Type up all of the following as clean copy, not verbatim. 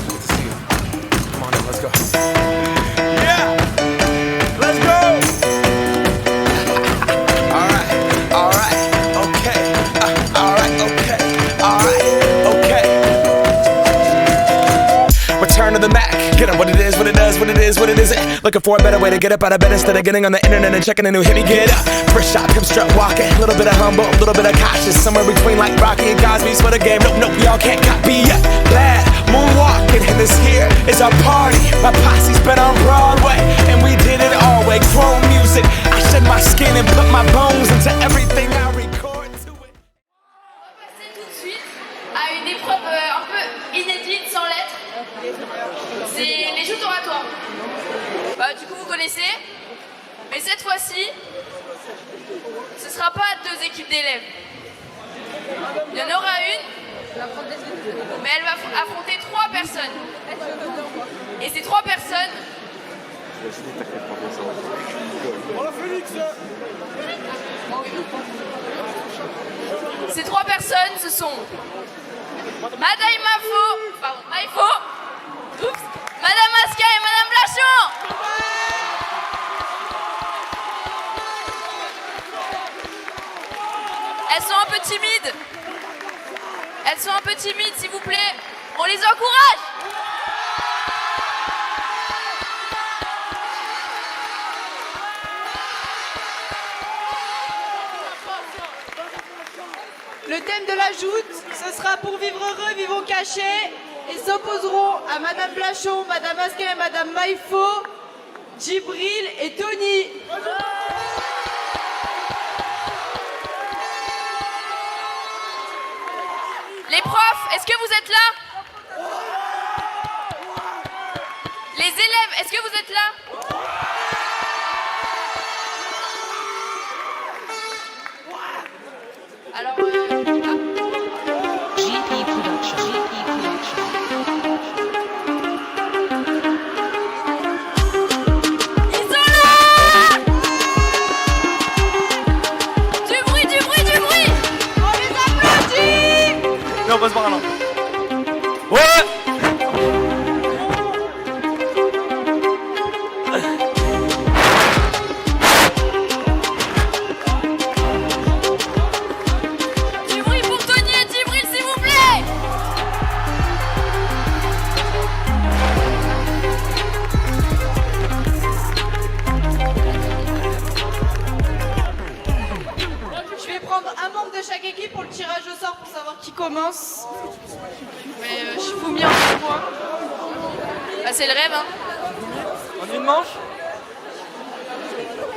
Good to see you. Come on in, let's go. Yeah! Let's go! Alright, okay. Alright, okay. Return to the Mac. Get up what it is, what it does, what it is, what it isn't. Looking for a better way to get up out of bed instead of getting on the internet and checking a new hit. Me get up. First shot, come strut walking. A little bit of humble, a little bit of cautious. Somewhere between like Rocky and Cosby's for the game. Nope, y'all can't copy yet. Glad moonwalking, and this here is our party. My posse's been on Broadway, and we did it all way. Chrome music. I shed my skin and put my bones into everything I record to it. On va passer tout de suite à une épreuve un peu inédite, sans lettres. C'est les joutes oratoires. Du coup, vous connaissez. Mais cette fois-ci, ce sera pas deux équipes d'élèves. Il y en aura une, mais elle va affronter trois personnes. Et ces trois personnes... Ces trois personnes, ce sont Madame Maïfo, Madame Aska et Madame Blachon. Elles sont un peu timides, s'il vous plaît. On les encourage. Le thème de la joute, ce sera pour vivre heureux, vivons cachés, et s'opposeront à Madame Blachon, Madame Aska et Madame Maïfo, Djibril et Tony. Les profs, est-ce que vous êtes là? Les élèves, est-ce que vous êtes là? Alors, GP Production. ils sont là! Du bruit! On les applaudit! Non, passe par là. Ouais! Du bruit pour Tony et Djibril, s'il vous plaît! Je vais prendre un membre de chaque équipe pour le tirage au sort pour savoir qui commence. Mais je suis mis en 3 points. Bah, c'est le rêve, hein. En une manche.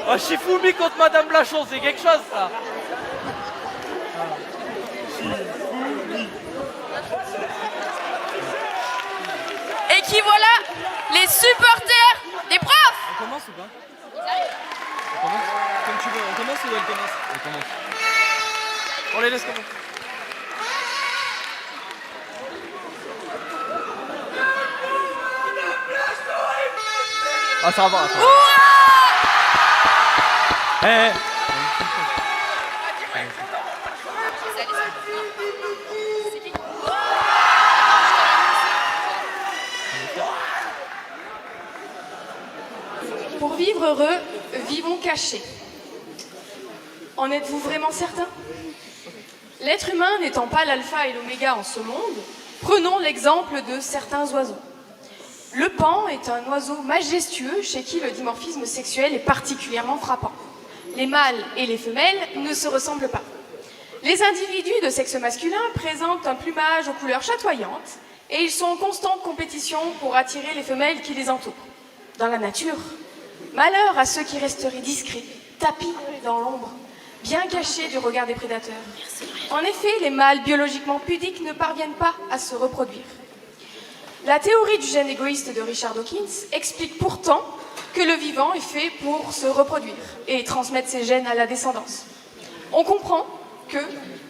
Oh, Shifumi contre Madame Blachon, c'est quelque chose ça. Et qui voilà les supporters des profs. On commence ou pas? On commence comme tu veux, on commence ou elle commence? Elle commence. On les laisse commencer. Ah ça va, attends. Eh, Pour vivre heureux, vivons cachés. En êtes-vous vraiment certain? L'être humain n'étant pas l'alpha et l'oméga en ce monde, prenons l'exemple de certains oiseaux. Le paon est un oiseau majestueux chez qui le dimorphisme sexuel est particulièrement frappant. Les mâles et les femelles ne se ressemblent pas. Les individus de sexe masculin présentent un plumage aux couleurs chatoyantes et ils sont en constante compétition pour attirer les femelles qui les entourent. Dans la nature, malheur à ceux qui resteraient discrets, tapis dans l'ombre, bien cachés du regard des prédateurs. En effet, les mâles biologiquement pudiques ne parviennent pas à se reproduire. La théorie du gène égoïste de Richard Dawkins explique pourtant que le vivant est fait pour se reproduire et transmettre ses gènes à la descendance. On comprend que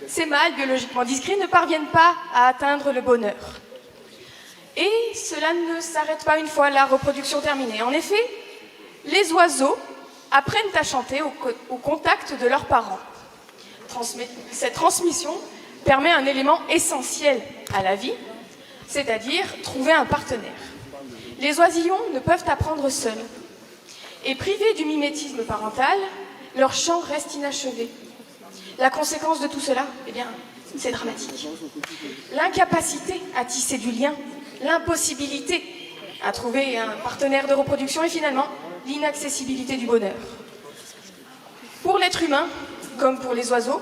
ces mâles biologiquement discrets ne parviennent pas à atteindre le bonheur. Et cela ne s'arrête pas une fois la reproduction terminée. En effet, les oiseaux apprennent à chanter au contact de leurs parents. Cette transmission permet un élément essentiel à la vie, c'est-à-dire trouver un partenaire. Les oisillons ne peuvent apprendre seuls. Et privés du mimétisme parental, leur chant reste inachevé. La conséquence de tout cela, eh bien, c'est dramatique. L'incapacité à tisser du lien, l'impossibilité à trouver un partenaire de reproduction et finalement, l'inaccessibilité du bonheur. Pour l'être humain, comme pour les oiseaux,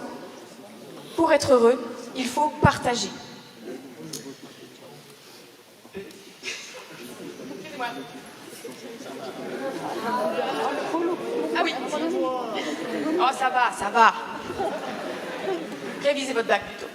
pour être heureux, il faut partager. Ah oui. Oh, ça va, ça va. Révisez votre bac plutôt.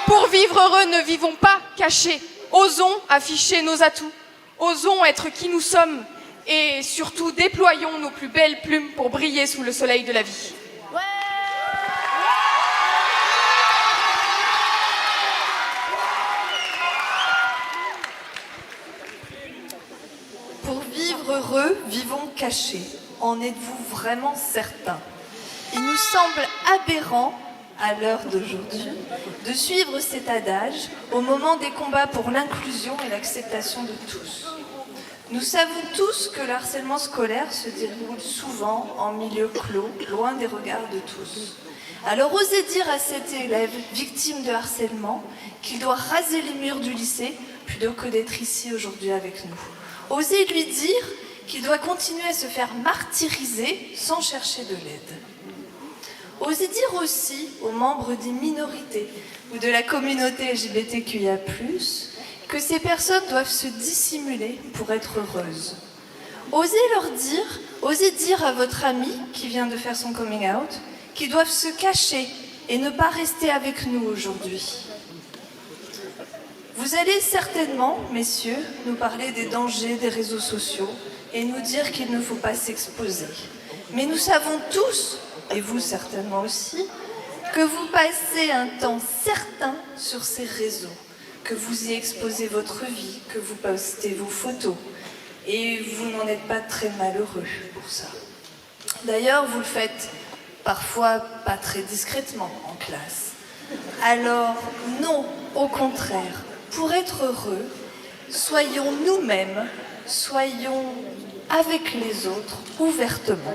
Pour vivre heureux, ne vivons pas cachés. Osons afficher nos atouts. Osons être qui nous sommes. Et surtout, déployons nos plus belles plumes pour briller sous le soleil de la vie. Pour vivre heureux, vivons cachés. En êtes-vous vraiment certain? Il nous semble aberrant, à l'heure d'aujourd'hui, de suivre cet adage au moment des combats pour l'inclusion et l'acceptation de tous. Nous savons tous que le harcèlement scolaire se déroule souvent en milieu clos, loin des regards de tous. Alors osez dire à cet élève victime de harcèlement qu'il doit raser les murs du lycée plutôt que d'être ici aujourd'hui avec nous. Osez lui dire qu'il doit continuer à se faire martyriser sans chercher de l'aide. Osez dire aussi aux membres des minorités ou de la communauté LGBTQIA+, que ces personnes doivent se dissimuler pour être heureuses. Osez dire à votre ami qui vient de faire son coming out qu'ils doivent se cacher et ne pas rester avec nous aujourd'hui. Vous allez certainement, messieurs, nous parler des dangers des réseaux sociaux et nous dire qu'il ne faut pas s'exposer. Mais nous savons tous, et vous certainement aussi, que vous passez un temps certain sur ces réseaux, que vous y exposez votre vie, que vous postez vos photos, et vous n'en êtes pas très malheureux pour ça. D'ailleurs, vous le faites parfois pas très discrètement en classe. Alors, non, au contraire, pour être heureux, soyons nous-mêmes, soyons avec les autres ouvertement.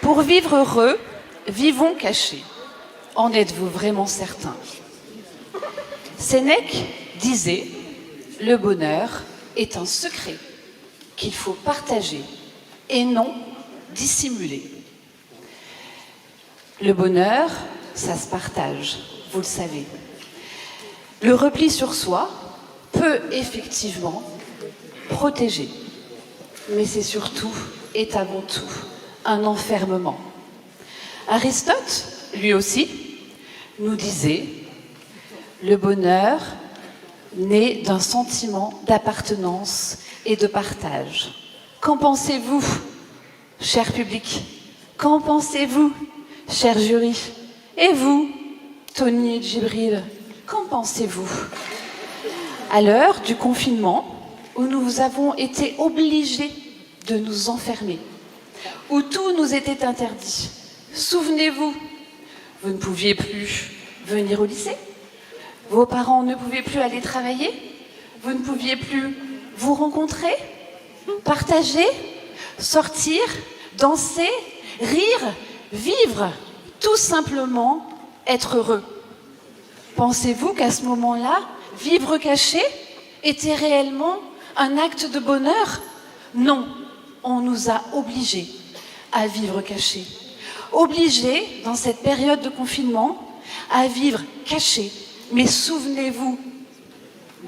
Pour vivre heureux, vivons cachés. En êtes-vous vraiment certain? Sénèque disait « Le bonheur est un secret qu'il faut partager et non dissimuler. » Le bonheur, ça se partage, vous le savez. Le repli sur soi peut effectivement protéger, mais c'est surtout et avant tout un enfermement. Aristote, lui aussi, nous disait « Le bonheur naît d'un sentiment d'appartenance et de partage. » Qu'en pensez-vous, cher public? Qu'en pensez-vous, cher jury? Et vous, Tony et Djibril, qu'en pensez-vous? À l'heure du confinement, où nous avons été obligés de nous enfermer, où tout nous était interdit. Souvenez-vous, vous ne pouviez plus venir au lycée, vos parents ne pouvaient plus aller travailler, vous ne pouviez plus vous rencontrer, partager, sortir, danser, rire, vivre, tout simplement être heureux. Pensez-vous qu'à ce moment-là, vivre caché était réellement un acte de bonheur? Non, on nous a obligés à vivre cachés. Obligés, dans cette période de confinement, à vivre cachés. Mais souvenez-vous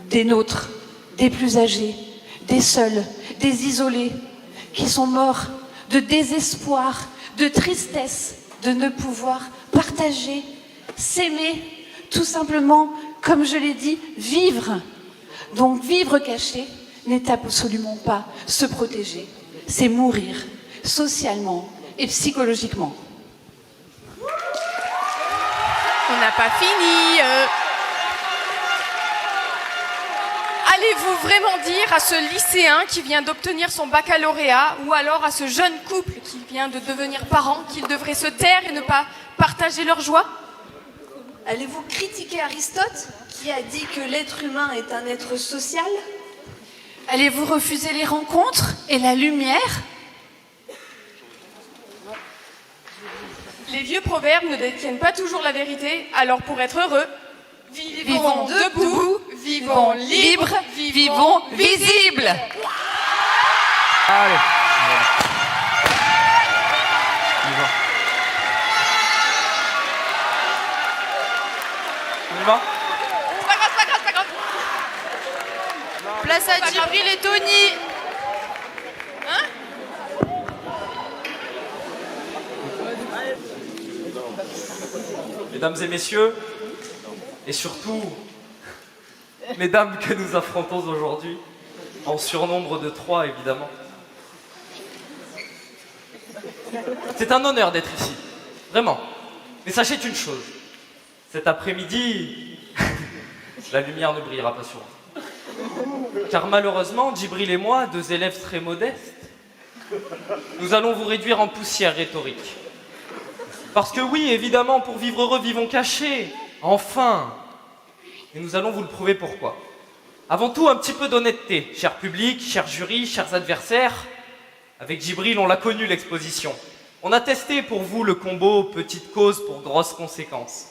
des nôtres, des plus âgés, des seuls, des isolés, qui sont morts de désespoir, de tristesse, de ne pouvoir partager, s'aimer, tout simplement, comme je l'ai dit, vivre. Donc vivre caché n'est absolument pas se protéger, c'est mourir socialement et psychologiquement. On n'a pas fini. Allez-vous vraiment dire à ce lycéen qui vient d'obtenir son baccalauréat ou alors à ce jeune couple qui vient de devenir parent qu'ils devraient se taire et ne pas partager leur joie? Allez-vous critiquer Aristote qui a dit que l'être humain est un être social? Allez-vous refuser les rencontres et la lumière? Les vieux proverbes ne détiennent pas toujours la vérité, alors pour être heureux, vivons debout, vivons libres, vivons visibles. Allez. On y va. C'est pas grave, c'est pas grave, c'est pas grave. Place à Djibril et Tony. Mesdames et messieurs, et surtout, mesdames que nous affrontons aujourd'hui, en surnombre de 3 évidemment. C'est un honneur d'être ici, vraiment. Mais sachez une chose, cet après-midi, la lumière ne brillera pas sur vous. Car malheureusement, Djibril et moi, 2 élèves très modestes, nous allons vous réduire en poussière rhétorique. Parce que oui, évidemment, pour vivre heureux, vivons cachés. Enfin. Et nous allons vous le prouver pourquoi. Avant tout, un petit peu d'honnêteté, cher public, cher jury, chers adversaires. Avec Djibril, on l'a connu l'exposition. On a testé pour vous le combo petite cause pour grosses conséquences.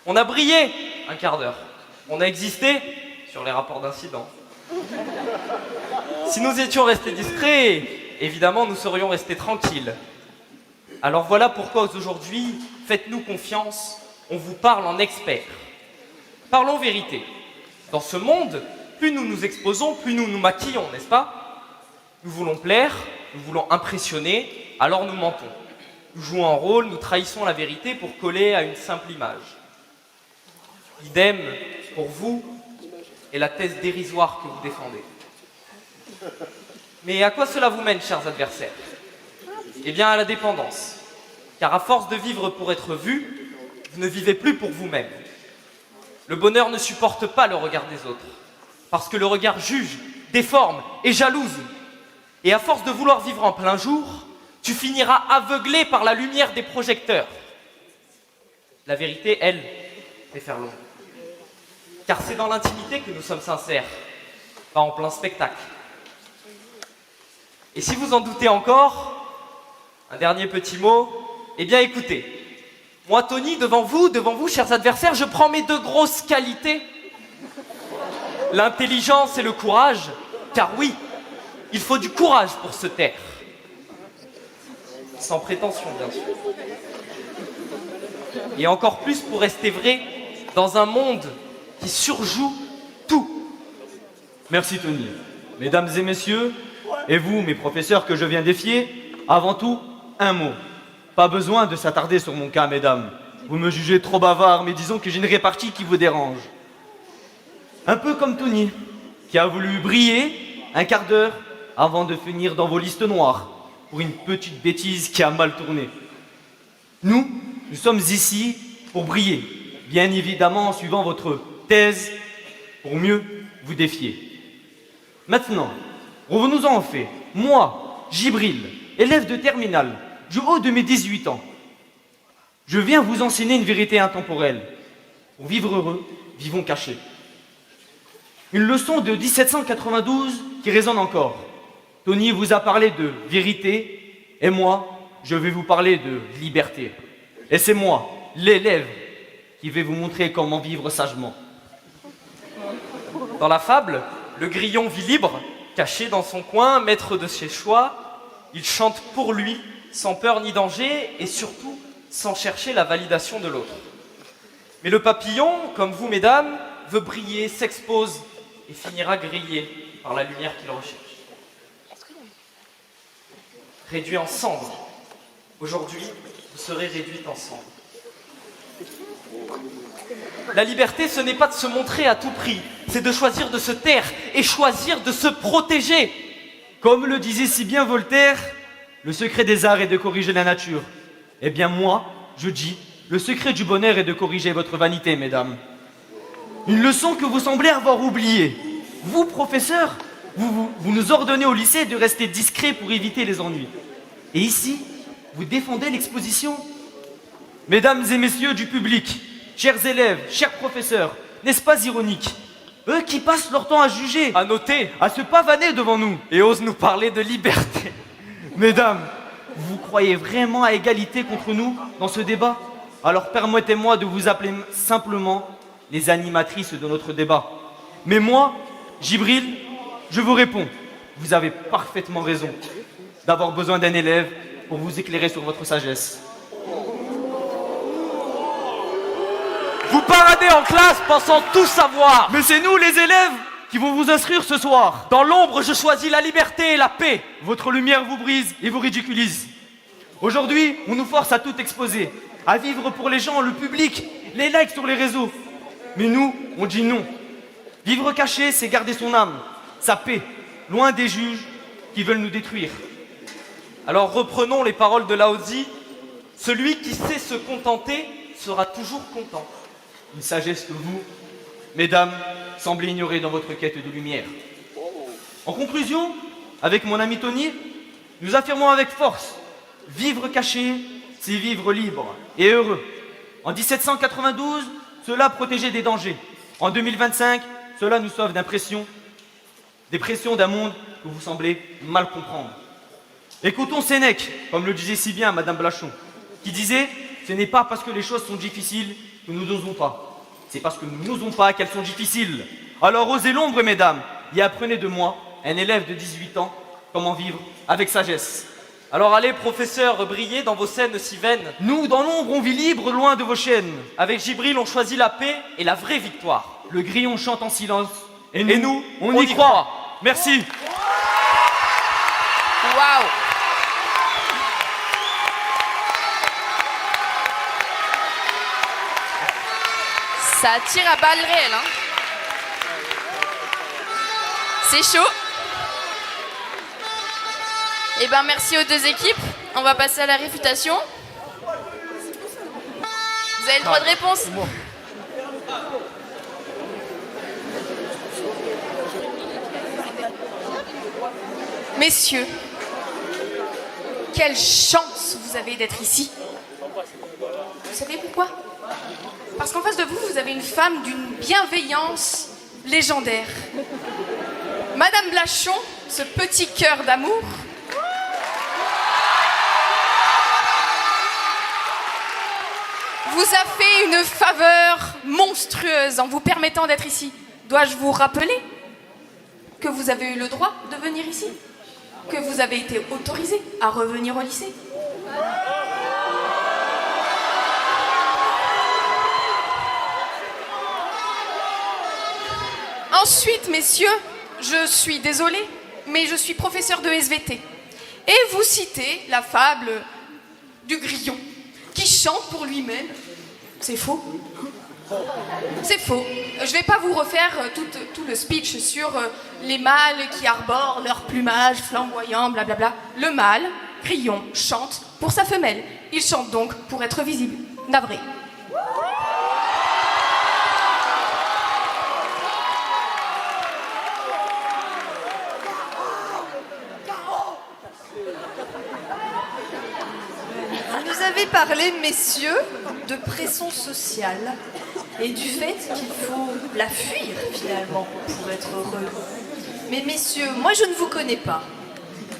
On a brillé un quart d'heure. On a existé sur les rapports d'incidents. Si nous étions restés discrets, évidemment, nous serions restés tranquilles. Alors voilà pourquoi aujourd'hui, faites-nous confiance, on vous parle en expert. Parlons vérité. Dans ce monde, plus nous nous exposons, plus nous nous maquillons, n'est-ce pas? Nous voulons plaire, nous voulons impressionner, alors nous mentons. Nous jouons un rôle, nous trahissons la vérité pour coller à une simple image. Idem pour vous et la thèse dérisoire que vous défendez. Mais à quoi cela vous mène, chers adversaires? Eh bien, à la dépendance. Car à force de vivre pour être vu, vous ne vivez plus pour vous-même. Le bonheur ne supporte pas le regard des autres. Parce que le regard juge, déforme et jalouse. Et à force de vouloir vivre en plein jour, tu finiras aveuglé par la lumière des projecteurs. La vérité, elle, fait faire l'ombre. Car c'est dans l'intimité que nous sommes sincères, pas en plein spectacle. Et si vous en doutez encore, un dernier petit mot, eh bien écoutez, moi Tony, devant vous, chers adversaires, je prends mes 2 grosses qualités. L'intelligence et le courage, car oui, il faut du courage pour se taire. Sans prétention, bien sûr. Et encore plus pour rester vrai dans un monde qui surjoue tout. Merci Tony. Mesdames et messieurs, et vous, mes professeurs que je viens défier, avant tout, un mot. Pas besoin de s'attarder sur mon cas, mesdames. Vous me jugez trop bavard, mais disons que j'ai une répartie qui vous dérange. Un peu comme Tony, qui a voulu briller un quart d'heure avant de finir dans vos listes noires, pour une petite bêtise qui a mal tourné. Nous sommes ici pour briller, bien évidemment en suivant votre thèse, pour mieux vous défier. Maintenant, revenons-en aux faits. Moi, Djibril, élève de terminale, du haut de mes 18 ans, je viens vous enseigner une vérité intemporelle. Pour vivre heureux, vivons cachés. Une leçon de 1792 qui résonne encore. Tony vous a parlé de vérité, et moi, je vais vous parler de liberté. Et c'est moi, l'élève, qui vais vous montrer comment vivre sagement. Dans la fable, le grillon vit libre, caché dans son coin, maître de ses choix. Il chante pour lui, sans peur ni danger, et surtout sans chercher la validation de l'autre. Mais le papillon, comme vous, mesdames, veut briller, s'expose et finira grillé par la lumière qu'il recherche. Réduit en cendres. Aujourd'hui, vous serez réduite en cendres. La liberté, ce n'est pas de se montrer à tout prix, c'est de choisir de se taire et choisir de se protéger. Comme le disait si bien Voltaire, le secret des arts est de corriger la nature. Eh bien moi, je dis, Le secret du bonheur est de corriger votre vanité, mesdames. Une leçon que vous semblez avoir oubliée. Vous, professeurs, vous nous ordonnez au lycée de rester discrets pour éviter les ennuis. Et ici, vous défendez l'exposition. Mesdames et messieurs du public, chers élèves, chers professeurs, n'est-ce pas ironique? Eux qui passent leur temps à juger, À noter, à se pavaner devant nous. et osent nous parler de liberté. Mesdames, vous croyez vraiment à égalité contre nous dans ce débat? Alors permettez-moi de vous appeler simplement les animatrices de notre débat. Mais moi, Djibril, je vous réponds, vous avez parfaitement raison d'avoir besoin d'un élève pour vous éclairer sur votre sagesse. Vous paradez en classe pensant tout savoir. Mais c'est nous les élèves qui vont vous instruire ce soir. Dans l'ombre, je choisis la liberté et la paix. Votre lumière vous brise et vous ridiculise. Aujourd'hui, on nous force à tout exposer, à vivre pour les gens, le public, les likes sur les réseaux. Mais nous, on dit non. Vivre caché, c'est garder son âme, sa paix, loin des juges qui veulent nous détruire. Alors reprenons les paroles de Lao Tzu. Celui qui sait se contenter sera toujours content. Une sagesse que vous, mesdames, semblez ignorer dans votre quête de lumière. En conclusion, avec mon ami Tony, nous affirmons avec force, vivre caché, c'est vivre libre et heureux. En 1792, cela protégeait des dangers. En 2025, cela nous sauve des pressions d'un monde que vous semblez mal comprendre. Écoutons Sénèque, comme le disait si bien Madame Blachon, qui disait « Ce n'est pas parce que les choses sont difficiles que nous n'osons pas. C'est parce que nous n'osons pas qu'elles sont difficiles. Alors osez l'ombre, mesdames, et apprenez de moi, un élève de 18 ans, comment vivre avec sagesse. » Alors allez, professeurs, brillez dans vos scènes si vaines. Nous, dans l'ombre, on vit libre, loin de vos chaînes. Avec Djibril, on choisit la paix et la vraie victoire. Le grillon chante en silence. Et nous, on y croit. Merci. Waouh! Ça tire à balles réelles, hein. C'est chaud. Eh ben merci aux deux équipes. On va passer à la réfutation. Vous avez le droit de réponse. Messieurs, quelle chance vous avez d'être ici. Vous savez pourquoi? Parce qu'en face de vous, vous avez une femme d'une bienveillance légendaire. Madame Blachon, ce petit cœur d'amour, vous a fait une faveur monstrueuse en vous permettant d'être ici. Dois-je vous rappeler que vous avez eu le droit de venir ici? Que vous avez été autorisé à revenir au lycée? Ensuite, messieurs, je suis désolée, mais je suis professeur de SVT. Et vous citez la fable du grillon qui chante pour lui-même. C'est faux. C'est faux. Je ne vais pas vous refaire tout le speech sur les mâles qui arborent leur plumage flamboyant, blablabla. Le mâle, grillon, chante pour sa femelle. Il chante donc pour être visible. Navré. Vous avez parlé, messieurs, de pression sociale et du fait qu'il faut la fuir finalement pour être heureux. Mais messieurs, moi je ne vous connais pas.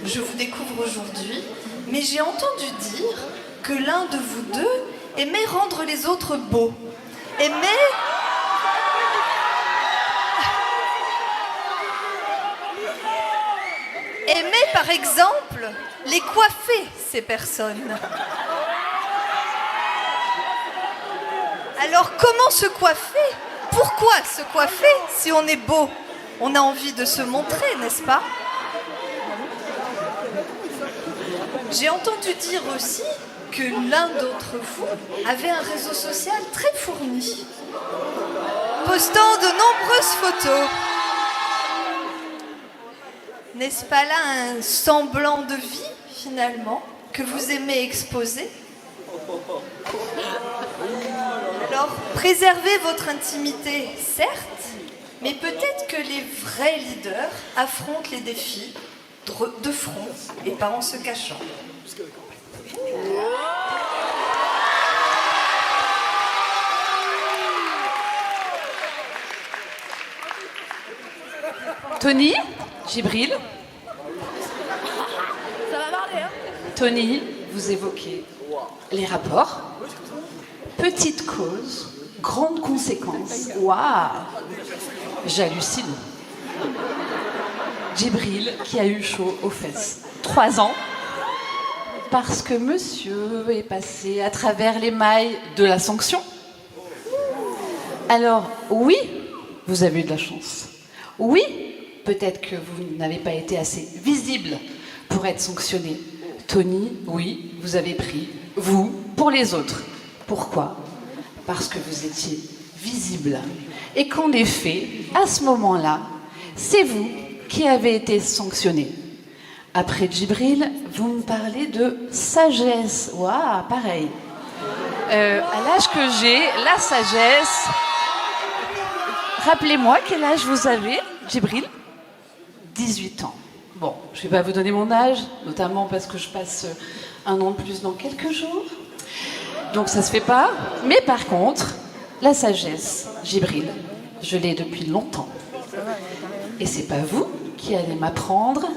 Je vous découvre aujourd'hui, mais j'ai entendu dire que l'un de vous deux aimait rendre les autres beaux. Aimait par exemple les coiffer, ces personnes. Alors comment se coiffer? Pourquoi se coiffer si on est beau? On a envie de se montrer, n'est-ce pas? J'ai entendu dire aussi que l'un d'entre vous avait un réseau social très fourni, postant de nombreuses photos. N'est-ce pas là un semblant de vie, finalement, que vous aimez exposer? Alors, préservez votre intimité, certes, mais peut-être que les vrais leaders affrontent les défis de front et pas en se cachant. Tony, Djibril. Ça va parler, hein? Tony, vous évoquez les rapports. Petite cause, grande conséquence. Waouh! J'hallucine. Djibril qui a eu chaud aux fesses. 3 ans. Parce que monsieur est passé à travers les mailles de la sanction. Alors, oui, vous avez eu de la chance. Oui, peut-être que vous n'avez pas été assez visible pour être sanctionné. Tony, oui, vous avez pris, vous, pour les autres. Pourquoi? Parce que vous étiez visible. Et qu'en effet, à ce moment-là, c'est vous qui avez été sanctionné. Après Djibril, vous me parlez de sagesse. Waouh, pareil. À l'âge que j'ai, la sagesse... Rappelez-moi quel âge vous avez, Djibril? 18 ans. Bon, je ne vais pas vous donner mon âge, notamment parce que je passe 1 an de plus dans quelques jours. Donc ça se fait pas. Mais par contre, la sagesse, Djibril, je l'ai depuis longtemps. Et c'est pas vous qui allez m'apprendre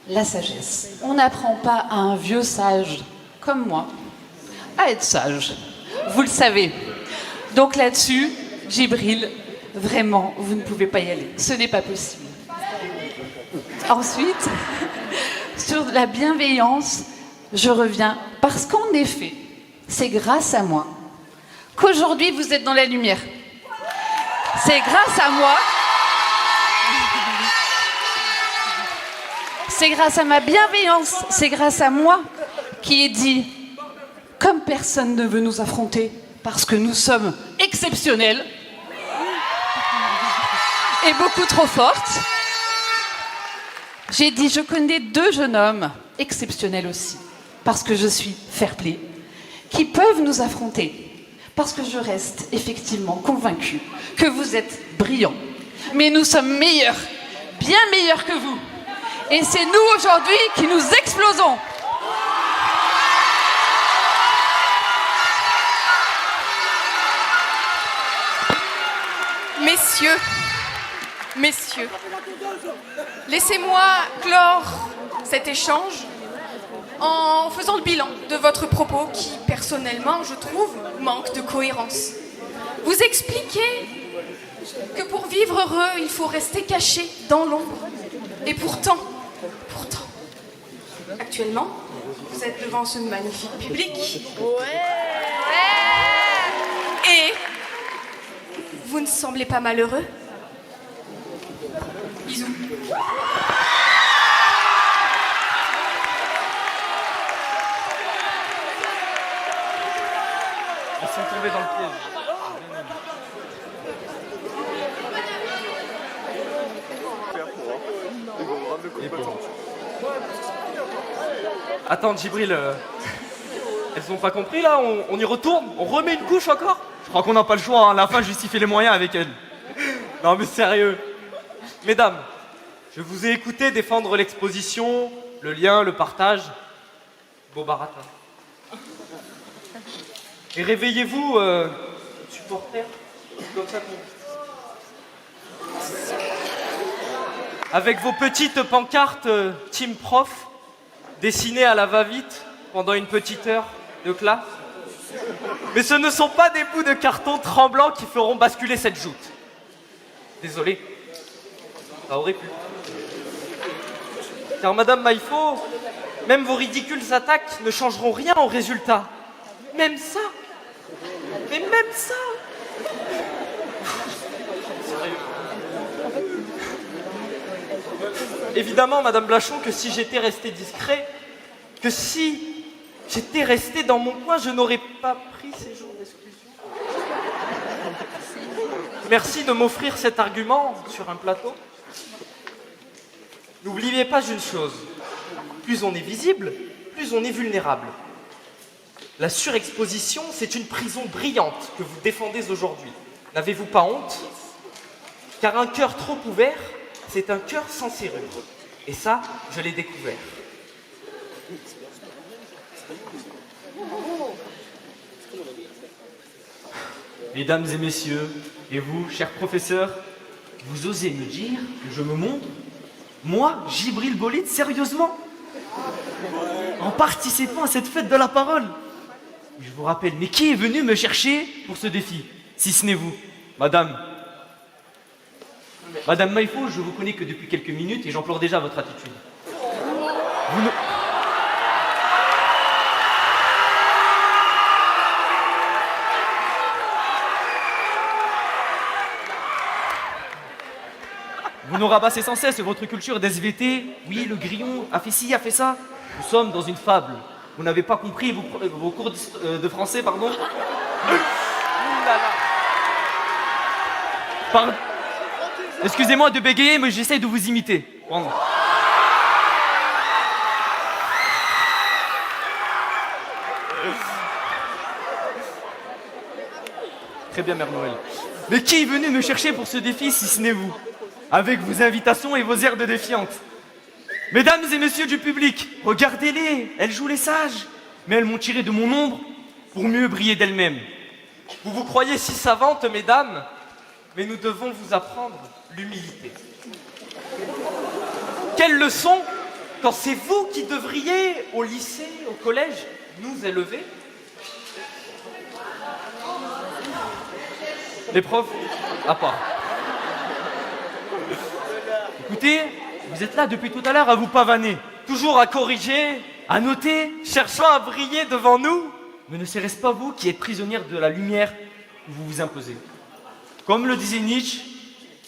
la sagesse. On n'apprend pas à un vieux sage comme moi à être sage. Vous le savez. Donc là-dessus, Djibril, vraiment, vous ne pouvez pas y aller. Ce n'est pas possible. Ensuite, sur la bienveillance, je reviens parce qu'en effet, c'est grâce à moi qu'aujourd'hui vous êtes dans la lumière. C'est grâce à moi. C'est grâce à ma bienveillance. C'est grâce à moi qui ai dit, comme personne ne veut nous affronter, parce que nous sommes exceptionnels, et beaucoup trop forte. J'ai dit, je connais 2 jeunes hommes, exceptionnels aussi, parce que je suis fair-play, qui peuvent nous affronter, parce que je reste effectivement convaincue que vous êtes brillants. Mais nous sommes meilleurs, bien meilleurs que vous. Et c'est nous aujourd'hui qui nous explosons. Messieurs, laissez-moi clore cet échange en faisant le bilan de votre propos qui, personnellement, je trouve, manque de cohérence. Vous expliquez que pour vivre heureux, il faut rester caché dans l'ombre. Et pourtant, actuellement, vous êtes devant ce magnifique public. Et vous ne semblez pas malheureux. Bisous. Ils sont tombés dans le piège. Attends, Djibril, elles ont pas compris là? On y retourne? On remet une couche encore? Je crois qu'on n'a pas le choix, hein. La fin justifie les moyens avec elle. Non mais sérieux. Mesdames, je vous ai écouté défendre l'exposition, le lien, le partage. Beau baratin. Et réveillez-vous, supporters, comme ça qu'on... Avec vos petites pancartes Team Prof, dessinées à la va-vite pendant une petite heure de classe. Mais ce ne sont pas des bouts de carton tremblants qui feront basculer cette joute. Désolé, ça aurait pu. Car Madame Maillefaux, même vos ridicules attaques ne changeront rien au résultat. Même ça. Mais même ça. Sérieux. Évidemment, Madame Blachon, que si j'étais resté discret, que si j'étais resté dans mon coin, je n'aurais pas pris ces jours d'exclusion. Merci de m'offrir cet argument sur un plateau. N'oubliez pas une chose, plus on est visible, plus on est vulnérable. La surexposition, c'est une prison brillante que vous défendez aujourd'hui. N'avez-vous pas honte? Car un cœur trop ouvert, c'est un cœur sans serrure. Et ça, je l'ai découvert. Mesdames et messieurs, et vous, chers professeurs, vous osez me dire que je me montre? Moi, Djibril Bolid, sérieusement? En participant à cette fête de la parole? Je vous rappelle, mais qui est venu me chercher pour ce défi? Si ce n'est vous, madame. Madame Maïfo, je vous connais que depuis quelques minutes et j'implore déjà votre attitude. Vous ne... Vous nous rabassez sans cesse votre culture d'SVT. Oui, le grillon a fait ci, a fait ça. Nous sommes dans une fable. Vous n'avez pas compris vos cours de français, pardon? Pardon. Excusez-moi de bégayer, mais j'essaie de vous imiter. Pardon. Très bien, Mère Noël. Mais qui est venu me chercher pour ce défi si ce n'est vous? Avec vos invitations et vos airs de défiante. Mesdames et messieurs du public, regardez-les, elles jouent les sages. Mais elles m'ont tiré de mon ombre pour mieux briller d'elles-mêmes. Vous vous croyez si savantes, mesdames, mais nous devons vous apprendre l'humilité. Quelle leçon quand c'est vous qui devriez, au lycée, au collège, nous élever? Les profs, à part. Écoutez, vous êtes là depuis tout à l'heure à vous pavaner, Toujours à corriger, à noter, cherchant à briller devant nous. mais ne serait-ce pas vous qui êtes prisonnière de la lumière que vous vous imposez? Comme le disait Nietzsche,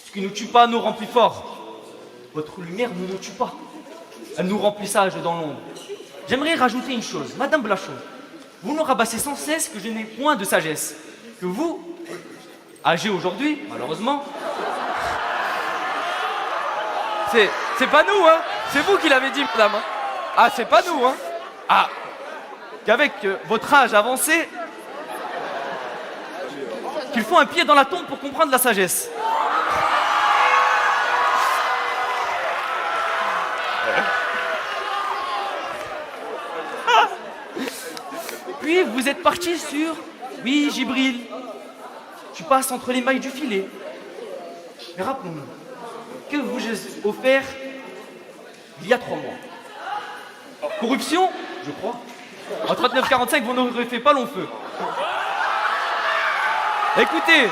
ce qui ne tue pas nous rend plus forts. Votre lumière ne nous tue pas. Elle nous rend plus sages dans l'ombre. J'aimerais rajouter une chose. Madame Blachot, vous nous rabassez sans cesse que je n'ai point de sagesse. Que vous, âgée aujourd'hui, malheureusement, C'est pas nous, hein. C'est vous qui l'avez dit, madame. Ah, c'est pas nous, hein. ah, qu'avec votre âge avancé, qu'il faut un pied dans la tombe pour comprendre la sagesse. Puis vous êtes parti sur oui, Djibril, tu passes entre les mailles du filet. Mais rappelons-nous, que vous-je offert il y a 3 mois? Corruption, je crois. En 39-45, vous n'aurez fait pas long feu. Écoutez,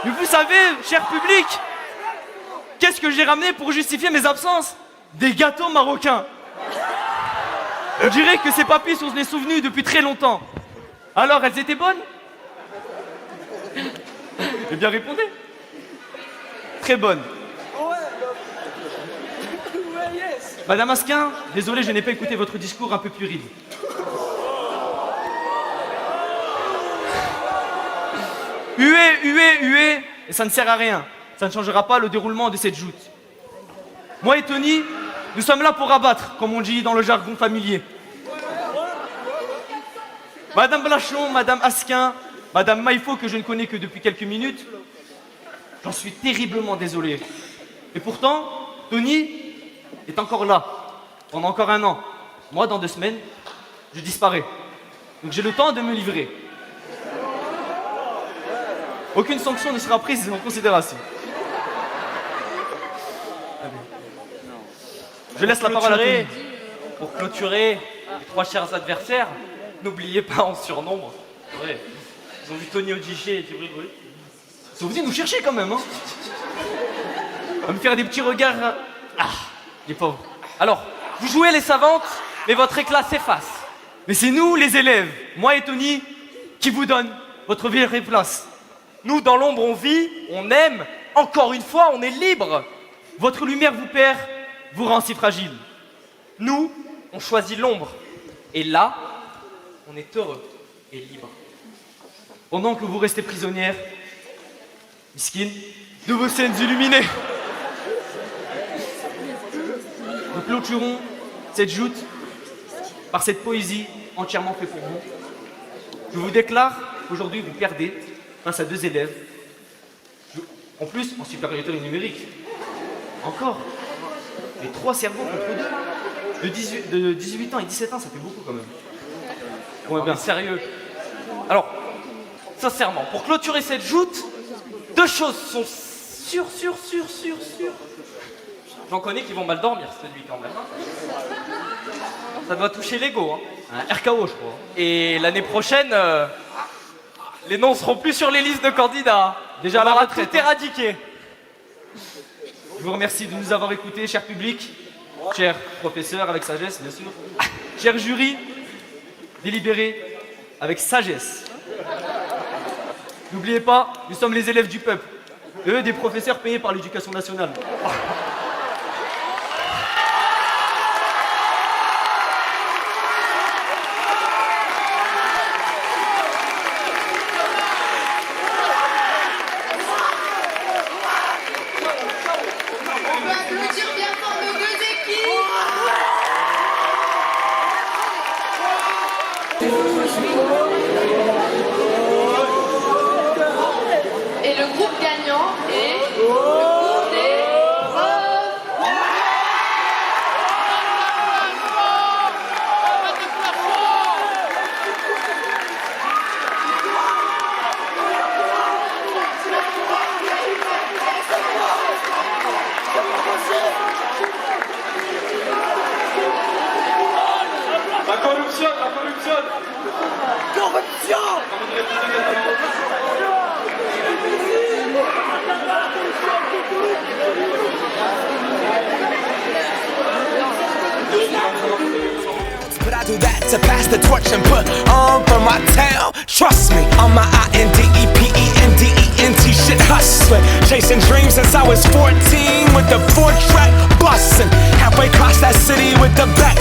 mais vous savez, cher public, qu'est-ce que j'ai ramené pour justifier mes absences? Des gâteaux marocains. On dirait que ces papilles sont les souvenirs depuis très longtemps. Alors, elles étaient bonnes? Eh bien, répondez. Très bonnes. Madame Asquin, désolé, je n'ai pas écouté votre discours un peu puéril. Huez, et ça ne sert à rien. Ça ne changera pas le déroulement de cette joute. Moi et Tony, nous sommes là pour abattre, comme on dit dans le jargon familier. Madame Blachon, Madame Asquin, Madame Maïfo, que je ne connais que depuis quelques minutes, j'en suis terriblement désolé. Et pourtant, Tony est encore là, pendant encore 1 an. Moi, dans 2 semaines, je disparais. Donc j'ai le temps de me livrer. Aucune sanction ne sera prise en considération. Je laisse la parole à Tony. Pour clôturer, les 3 chers adversaires, n'oubliez pas en surnombre. C'est vrai, ils ont vu Tony Odiché et Djibril Bolid. Ils sont venus nous chercher quand même, hein. À me faire des petits regards. Ah, les pauvres. Alors, vous jouez les savantes, mais votre éclat s'efface. Mais c'est nous, les élèves, moi et Tony, qui vous donnent votre vraie place. Nous, dans l'ombre, on vit, on aime. Encore une fois, on est libre. Votre lumière vous perd, vous rend si fragile. Nous, on choisit l'ombre. Et là, on est heureux et libre. Pendant que vous restez prisonnière, Miskin, de vos scènes illuminées. Nous clôturons cette joute par cette poésie entièrement faite pour vous. Je vous déclare qu'aujourd'hui vous perdez face à 2 élèves, en plus en supériorité numérique. Encore. Et 3 cerveaux contre 2. De 18 ans et 17 ans, ça fait beaucoup quand même. Ouais, bien sérieux. Alors, sincèrement, pour clôturer cette joute, 2 choses sont sûres. J'en connais qui vont mal dormir cette nuit quand même. Ça doit toucher l'ego. Un RKO, je crois. Et l'année prochaine, les noms seront plus sur les listes de candidats. Déjà à la On aura retraite, tout éradiqué. Je vous remercie de nous avoir écoutés, cher public, cher professeur avec sagesse, bien sûr, cher jury, délibéré avec sagesse. N'oubliez pas, nous sommes les élèves du peuple, et eux des professeurs payés par l'éducation nationale. On va applaudir bien fort nos 2 équipes. Et le groupe gagnant est le groupe des profs. La corruption. But I do that to pass the torch and put on for my town. Trust me, on my INDEPENDENT shit hustling. Chasing dreams since I was 14 with the 4-track bustin'. Halfway across that city with the back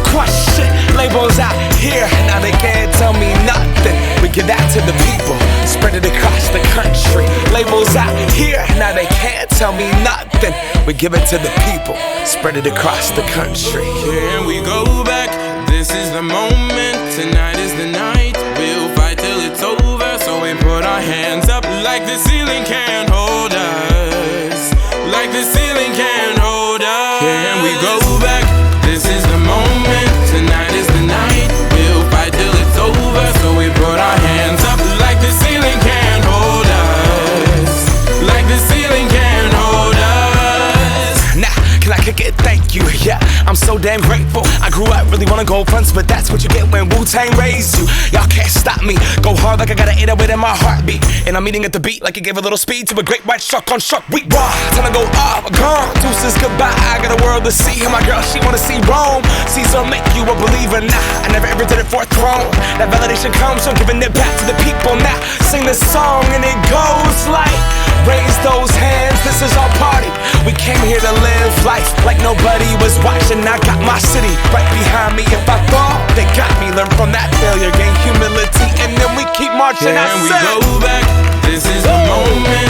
crush shit. Labels out here, now they can't tell me nothing. We give that to the people, spread it across the country. Labels out here, now they can't tell me nothing. We give it to the people, spread it across the country. Here we go back, this is the moment, tonight is the night. We'll fight till it's over, so we put our hands up like the ceiling can't hold us. Like the ceiling can't hold us. Here we go back, this is the moment, tonight is the night. We'll fight till it's over, so we put our hands up like the ceiling can't hold us. Like the ceiling can't hold us. Nah, can I kick it? Thank you, yeah, I'm so damn grateful. I grew up really wanna go fronts, but that's what you get when Wu-Tang raised you. Y'all can't stop me, go hard like I got an 808 in my heartbeat. And I'm eating at the beat like it gave a little speed to a great white shark on shark week. Raw, time to go off, gone, deuces goodbye. I got a world to see, and my girl, she wanna see Rome. Caesar make you a believer, nah, I never ever did it for a throne. That validation comes from giving it back to the people. Now, sing this song and it goes like, raise those hands, this is our party. We came here to live life like nobody was watching. I got my city right behind me. If I fall, they got me. Learn from that failure, gain humility, and then we keep marching. Can we go back? This is the moment.